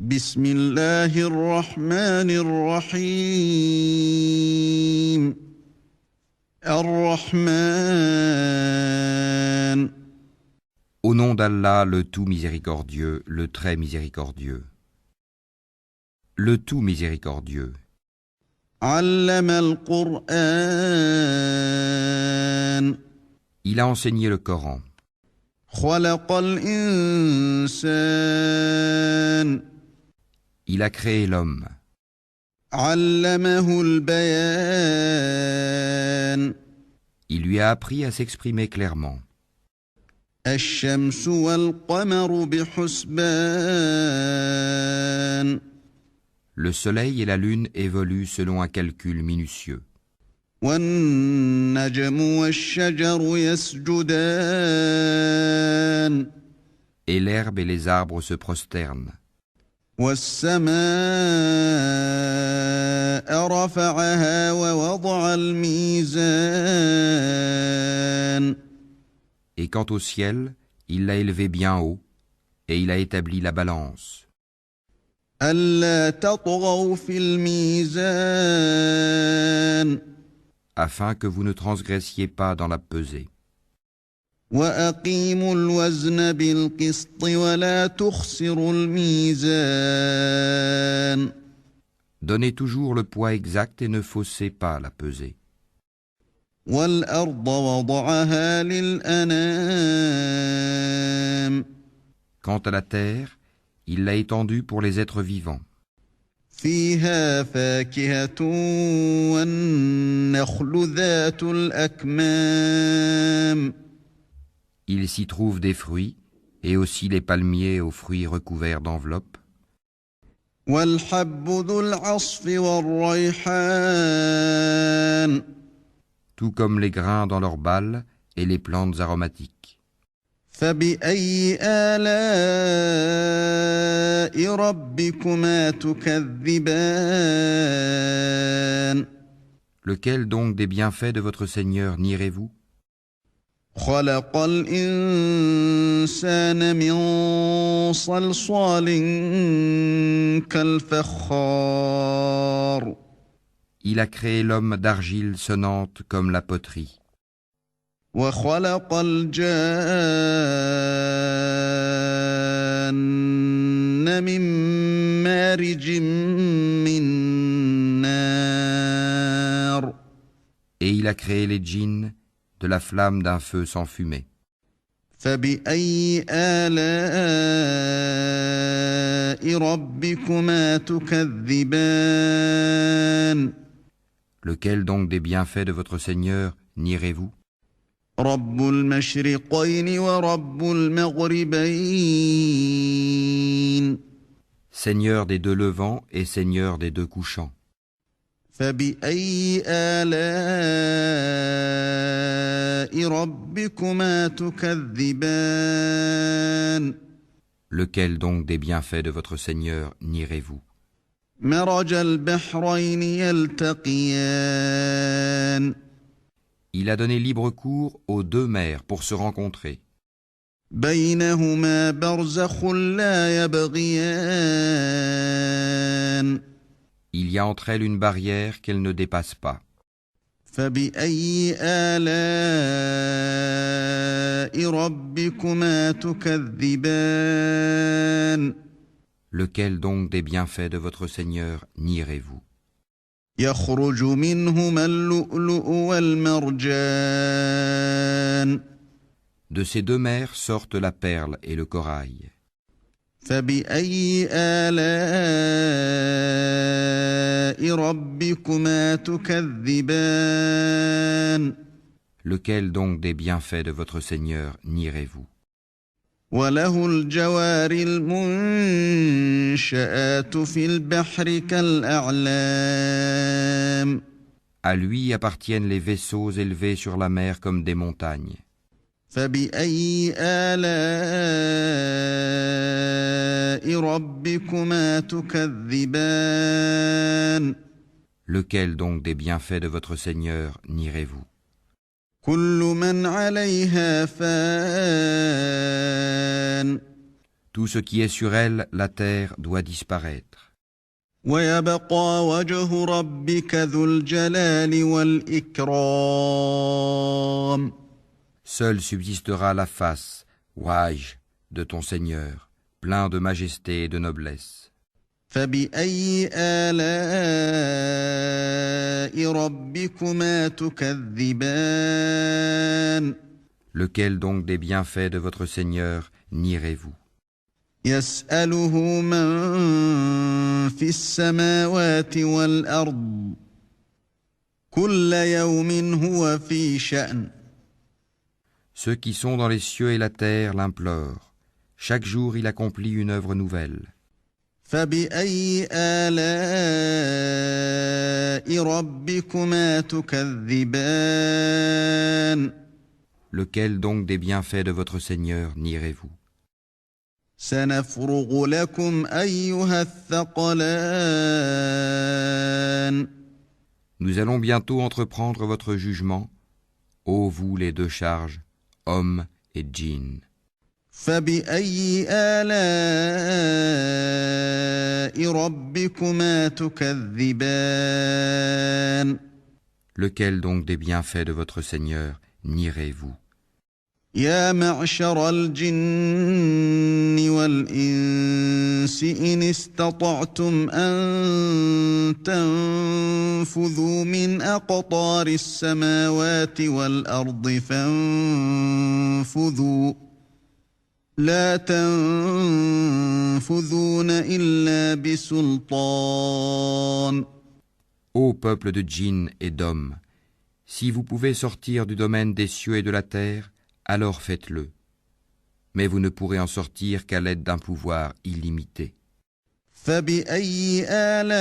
بسم الله الرحمن الرحيم الرحمن Au nom d'Allah, le tout miséricordieux, le très miséricordieux. Le tout miséricordieux. علم القرآن Il a enseigné le Coran. خلق الإنسان Il a créé l'homme. علمه البيان Il lui a appris à s'exprimer clairement. الشمس والقمر بحسبان Le soleil et la lune évoluent selon un calcul minutieux. والنجم والشجر يسجدان Et l'herbe et les arbres se prosternent. والسماء رفعها ووضع الميزان Et quant au ciel, il l'a élevé bien haut, et il a établi la balance, ألا تطغوا في الميزان afin que vous ne transgressiez pas dans la pesée. وأقيموا الوزن بالقسط ولا تخسروا الميزان Donnez toujours le poids exact et ne faussez pas la pesée. والأرض وضعها للأنام Quant à la terre, il l'a étendue pour les êtres vivants. فيها فاكهة والنخل ذات الأكمام Il s'y trouve des fruits, et aussi les palmiers aux fruits recouverts d'enveloppes, والحب ذو العصف والريحان tout comme les grains dans leurs balles et les plantes aromatiques. فبأي آلاء ربكما تكذبان Lequel donc des bienfaits de votre Seigneur nierez-vous? خلق الإنسان من صلصال كالفخار Il a créé l'homme d'argile sonnante comme la poterie. وخلق الجان من مارج من نار Et il a créé les djinns de la flamme d'un feu sans fumée. فبأي آلاء ربكما تكذبان Lequel donc des bienfaits de votre Seigneur nierez-vous? رب المشرقين ورب المغربين Seigneur des deux levants et Seigneur des deux couchants. فبأي آلاء ربكما تكذبان Lequel donc des bienfaits de votre Seigneur nierez-vous? مرج البحرين يلتقيان Il a donné libre cours aux deux mers pour se rencontrer. بينهما برزخ لا يبغيان Il y a entre elles une barrière qu'elles ne dépassent pas. فبأي آلاء ربكما تكذبان Lequel donc des bienfaits de votre Seigneur nierez-vous? يخرج منهما اللؤلؤ والمرجان De ces deux mers sortent la perle et le corail. فبأي آلاء ربكما تكذبان Lequel donc des bienfaits de votre Seigneur nierez-vous? وله الجوار المنشآت في البحر كالأعلام À lui appartiennent les vaisseaux élevés sur la mer comme des montagnes. فبأي آلاء ربكما تكذبان Lequel donc des bienfaits de votre Seigneur nierez-vous? كل من عليها فان Tout ce qui est sur elle, la terre, doit disparaître. ويبقى وجه ربك ذو الجلال والإكرام. Seule subsistera la face, Wajh, de ton Seigneur, plein de majesté et de noblesse. فبأي آلاء ربكما تكذبان. Lequel donc des bienfaits de votre Seigneur nierez-vous? يسأله من في السماوات والأرض كل يوم هو في شأن. Ceux qui sont dans les cieux et la terre l'implorent. Chaque jour il accomplit une œuvre nouvelle. فبأي آلاء ربكما تكذبان. Lequel donc des bienfaits de votre Seigneur nierez-vous? سنفرغ لكم أيها الثقلان. Nous allons bientôt entreprendre votre jugement, ô vous les deux charges, hommes et djinns. فبأي آلاء ربكما تكذبان. Lequel donc des bienfaits de votre Seigneur nierez-vous? يا معشر الجن والإنس إن استطعتم أن تنفذوا من أقطار السماوات والأرض فانفذوا لا تنفذون إلا بسلطان. Ô peuple de djinns et d'hommes, si vous pouvez sortir du domaine des cieux et de la terre, alors faites-le. Mais vous ne pourrez en sortir qu'à l'aide d'un pouvoir illimité. فبأي آلاء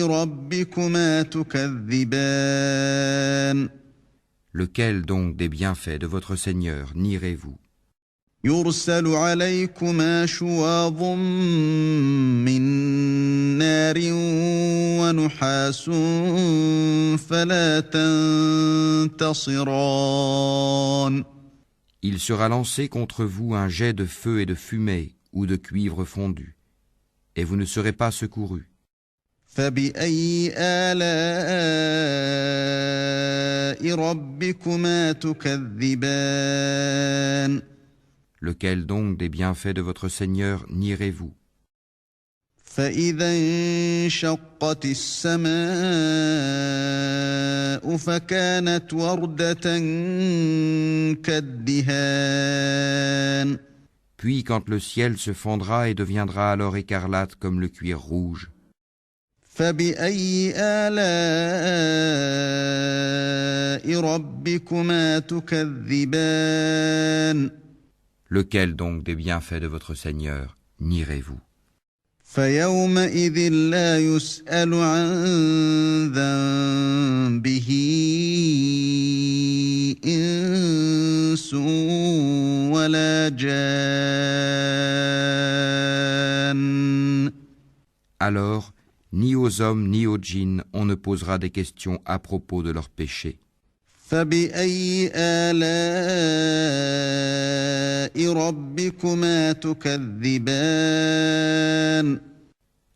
ربكما تكذبان. Lequel donc des bienfaits de votre Seigneur nierez-vous? يرسل عليكما شواظ من نار ونحاس فلا تنتصران. Il sera lancé contre vous un jet de feu et de fumée ou de cuivre fondu, et vous ne serez pas secourus. فبأي آلاء ربكما تكذبان. Lequel donc des bienfaits de votre Seigneur nierez-vous? فإذا انشقت السماء فكانت وردة كالدهان. Puis quand le ciel se fendra et deviendra alors écarlate comme le cuir rouge, فبأي آلاء ربكما تكذبان. lequel donc des bienfaits de votre Seigneur nierez-vous? فيومئذ لا يسأل عن ذنبه إنس ولا جان. Alors, ni aux hommes ni aux djinns on ne posera des questions à propos de leurs péchés. فبأي آلاء ربكما تكذبان.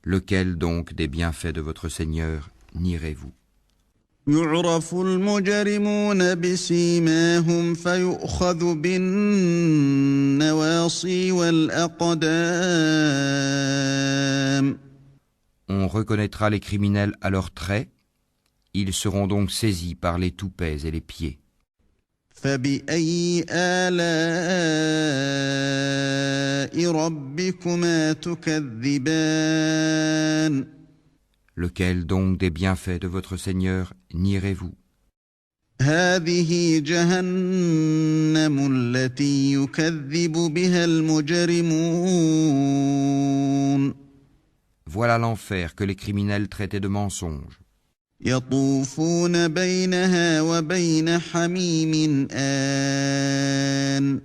Lequel donc des bienfaits de votre Seigneur nierez-vous? يعرف المجرمون بسيماهم فيؤخذ بالنواصي والأقدام. On reconnaîtra les criminels à leurs traits, ils seront donc saisis par les toupets et les pieds. فبأي آلاء ربكما تكذبان. Lequel donc des bienfaits de votre Seigneur nierez-vous? هذه جهنم التي يكذب بها المجرمون. Voilà l'enfer que les criminels traitaient de mensonge. يطوفون بينها وبين حميم آن.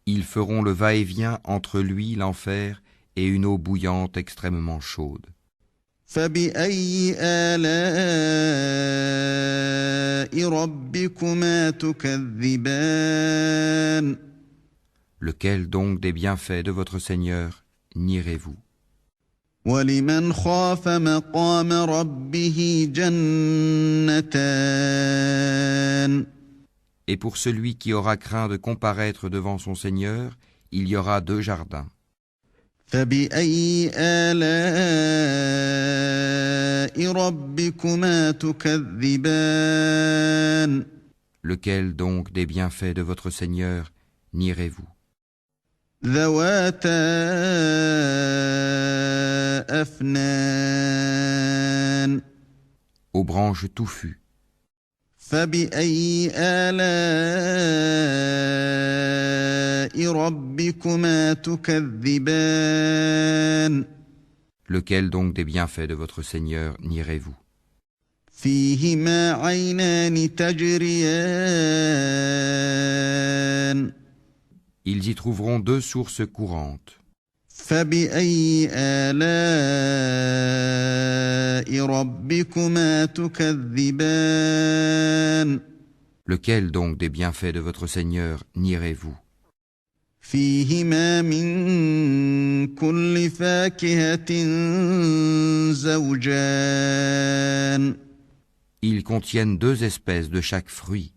Ils feront le va-et-vient entre lui, l'enfer, et une eau bouillante extrêmement chaude. فبأي آلاء ربكما تكذبان. Lequel donc des bienfaits de votre Seigneur nierez-vous? وَلِمَنْ خَافَ مَقَامَ رَبِّهِ جَنَّتَانِ Et pour celui qui aura craint de comparaître devant son Seigneur, il y aura 2 jardins. فَبِأَيِّ آلَاءِ رَبِّكُمَا تُكَذِّبَانِ Lequel donc des bienfaits de votre Seigneur nierez-vous? ذَوَاتَا أَفْنَانٍ Aux branches touffues. فَبِأَيِّ آلَاءِ رَبِّكُمَا تُكَذِّبَانِ Lequel donc des bienfaits de votre Seigneur nierez-vous? فِيهِمَا عَيْنَانِ تَجْرِيَانِ Ils y trouveront 2 sources courantes. فَبِأَيِّ آلَاءِ رَبِّكُمَا تُكَذِّبَانِ Lequel donc des bienfaits de votre Seigneur nierez-vous? فِيهِمَا مِن كُلِّ فَاكِهَةٍ زَوْجَانِ Ils contiennent 2 espèces de chaque fruit.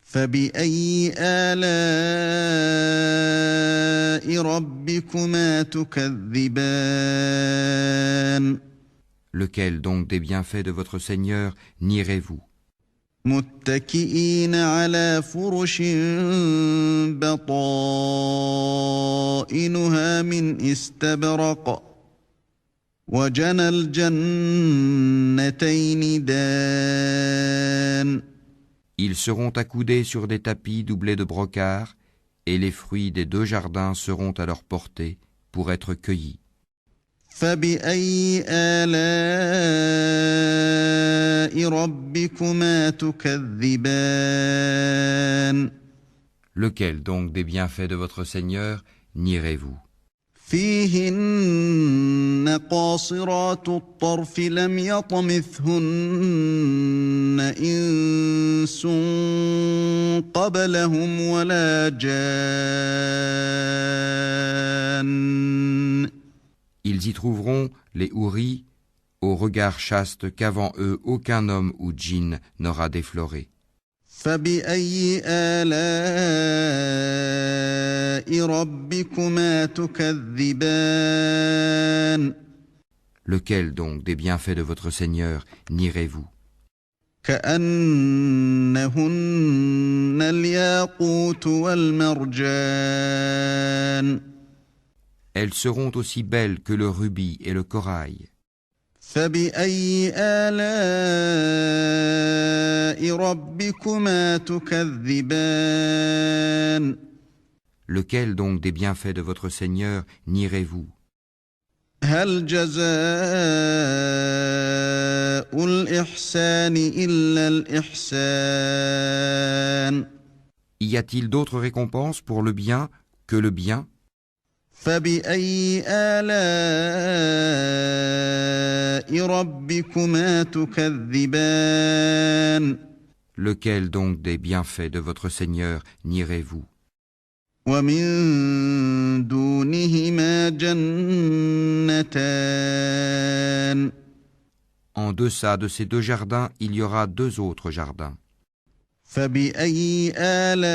فَبِأَيِّ آلَاءِ رَبِّكُمَا تُكَذِّبَانِ Lequel donc des bienfaits de votre Seigneur nierez-vous? مُتَّكِئِينَ عَلَى فُرُشٍ بَطَائِنُهَا مِنْ إِسْتَبْرَقٍ وَجَنَى الْجَنَّتَيْنِ دَانٍ Ils seront accoudés sur des tapis doublés de brocart, et les fruits des 2 jardins seront à leur portée pour être cueillis. فَبِأَيِّ آلَاءِ رَبِّكُمَا تُكَذِّبَانِ Lequel donc des bienfaits de votre Seigneur nierez-vous? فِيهِنَّ قَاصِرَاتُ الطَّرْفِ لَمْ يَطْمِثْهُنَّ إِنسٌ قَبْلَهُمْ وَلَا جَانٌّ Ils y trouveront les houris, au regard chaste qu'avant eux aucun homme ou djinn n'aura défloré. فَبِأَيِّ آلَاءِ رَبِّكُمَا تُكَذِّبَانِ Lequel donc des bienfaits de votre Seigneur nierez-vous? كَأَنَّهُنَّ الْيَاقُوتُ وَالْمَرْجَانُ Elles seront aussi belles que le rubis et le corail. فَبِأَيِّ آلَاءِ رَبِّكُمَا تُكَذِّبَانِ Lequel donc des bienfaits de votre Seigneur nierez-vous? هَلْ جَزَاءُ الْإِحْسَانِ إِلَّا الْإِحْسَانُ Y a-t-il d'autres récompenses pour le bien que le bien? فَبِأَيِّ آلَاءِ رَبِّكُمَا تُكَذِّبَانِ Lequel donc des bienfaits de votre Seigneur nierez-vous? وَمِن دُونِهِمَا جَنَّتَانِ En deçà de ces 2 jardins, il y aura 2 autres jardins. فَبِأَيِّ آلَاءِ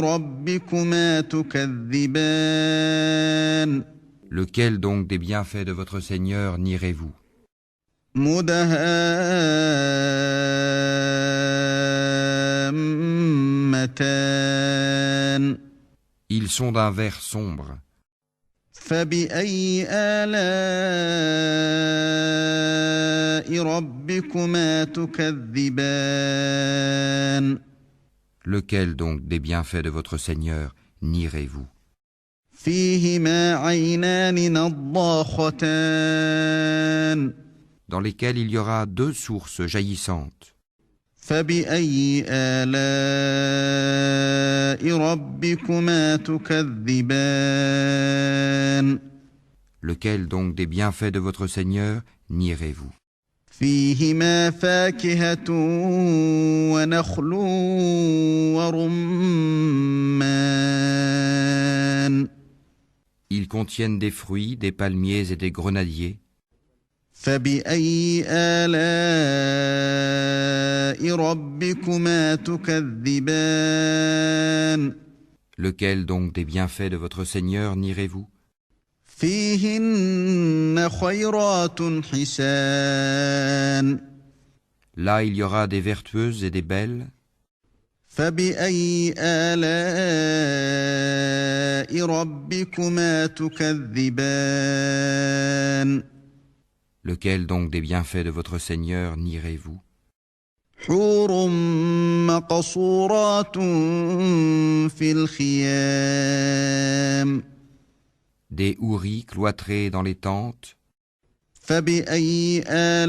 رَبِّكُمَا تُكَذِّبَانِ Lequel donc des bienfaits de votre Seigneur nierez-vous? مُدْهَامَّتَانِ Ils sont d'un vert sombre. فَبِأَيِّ آلَاءِ رَبِّكُمَا تُكَذِّبَانِ Lequel donc des bienfaits de votre Seigneur nierez-vous? فِيهِمَا عَيْنَانِ نَضَّاخَتَانِ Dans lesquels il y aura 2 sources jaillissantes. فَبِأَيِّ آلَاءِ رَبِّكُمَا تُكَذِّبَانِ Lequel donc des bienfaits de votre Seigneur nierez-vous? فيهما فاكهة ونخل ورمان Ils contiennent des fruits, des palmiers et des grenadiers. فبأي آلاء ربكما تكذبان Lequel donc des bienfaits de votre Seigneur nierez-vous? فيهن خيرات حسان Là il y aura des vertueuses et des belles. فبأي آلاء ربكما تكذبان Lequel donc des bienfaits de votre Seigneur nierez-vous? حور مقصورات في الخيام Des houris cloîtrés dans les tentes. فبأي آلاء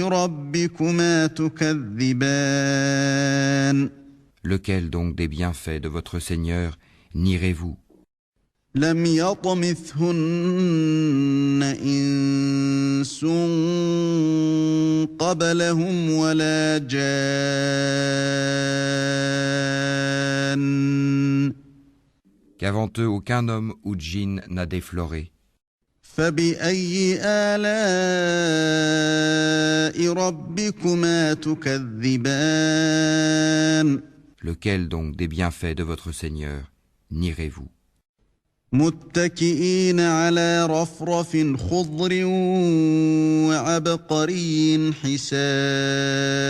ربكما تكذبان Lequel donc des bienfaits de votre Seigneur nierez-vous? لم يطمثهن إنس قبلهم ولا جان Qu'avant eux aucun homme ou djinn n'a défloré. فبأي آلاء ربكما تكذبان Lequel donc des bienfaits de votre Seigneur nierez-vous? متكئين على رفرف خضر وعبقري حسان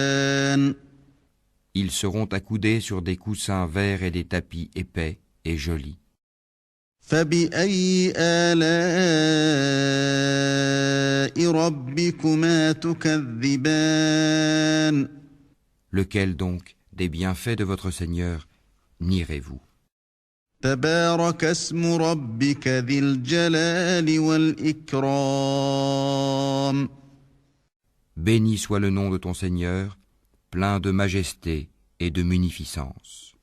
Ils seront accoudés sur des coussins verts et des tapis épais et jolis. فبأي آلاء ربكما تكذبان Lequel donc des bienfaits de votre Seigneur nierez-vous? تبارك اسم ربك ذي الجلال والإكرام Béni soit le nom de ton Seigneur, plein de majesté et de munificence.